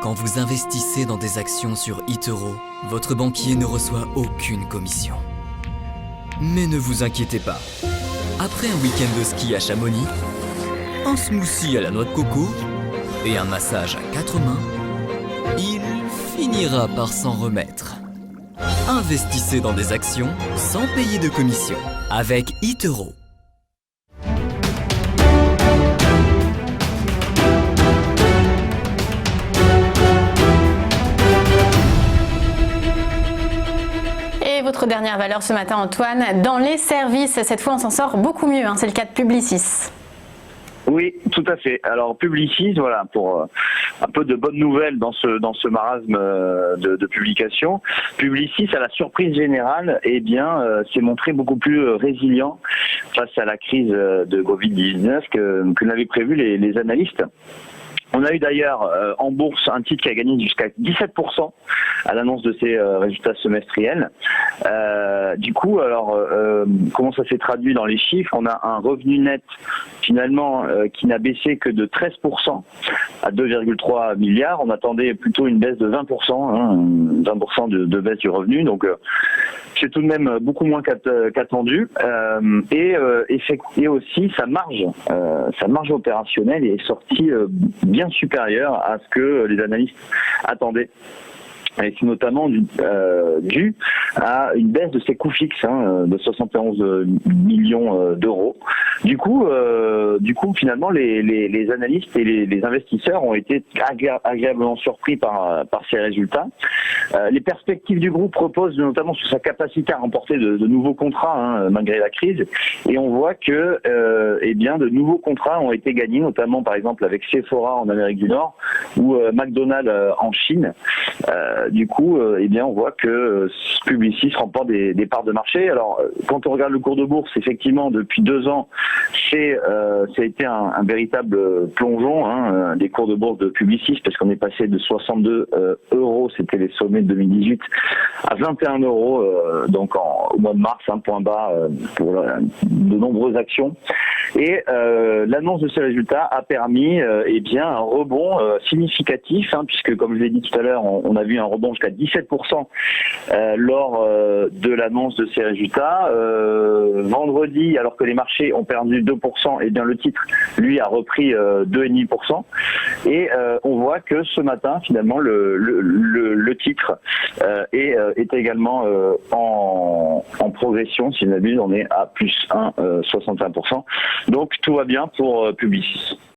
Quand vous investissez dans des actions sur eToro, votre banquier ne reçoit aucune commission. Mais ne vous inquiétez pas. Après un week-end de ski à Chamonix, un smoothie à la noix de coco et un massage à 4 mains, il finira par s'en remettre. Investissez dans des actions sans payer de commission avec eToro. Et votre dernière valeur ce matin, Antoine, dans les services, cette fois on s'en sort beaucoup mieux, c'est le cas de Publicis. Oui, tout à fait. Alors Publicis, voilà, pour un peu de bonnes nouvelles dans ce marasme de publication. Publicis, à la surprise générale, s'est montré beaucoup plus résilient face à la crise de Covid-19 que n'avaient prévu les analystes. On a eu d'ailleurs en bourse un titre qui a gagné jusqu'à 17% à l'annonce de ses résultats semestriels. Comment ça s'est traduit dans les chiffres? On a un revenu net finalement qui n'a baissé que de 13% à 2,3 milliards. On attendait plutôt une baisse de 20%, 20% de baisse du revenu. Donc c'est tout de même beaucoup moins qu'attendu. Et aussi sa marge opérationnelle est sortie bien supérieure à ce que les analystes attendaient. Et c'est notamment dû à une baisse de ses coûts fixes de 71 millions d'euros. Du coup, finalement, les analystes et les investisseurs ont été agréablement surpris par ces résultats. Les perspectives du groupe reposent notamment sur sa capacité à remporter de nouveaux contrats malgré la crise. Et on voit que de nouveaux contrats ont été gagnés, notamment par exemple avec Sephora en Amérique du Nord ou McDonald's en Chine. On voit que Publicis remporte des parts de marché. Alors, quand on regarde le cours de bourse, effectivement, depuis 2 ans, ça a été un véritable plongeon des cours de bourse de Publicis, parce qu'on est passé de 62 euros, c'était les sommets de 2018, à 21 euros, au mois de mars, un point bas pour de nombreuses actions. Et l'annonce de ces résultats a permis un rebond significatif, puisque, comme je l'ai dit tout à l'heure, on a vu un rebond jusqu'à 17% lors de l'annonce de ces résultats. Vendredi, alors que les marchés ont perdu 2%, le titre, lui, a repris 2,5%. Et on voit que ce matin, finalement, le titre est également en progression. Si je m'abuse, on est à plus 1,61%. Donc tout va bien pour Publicis.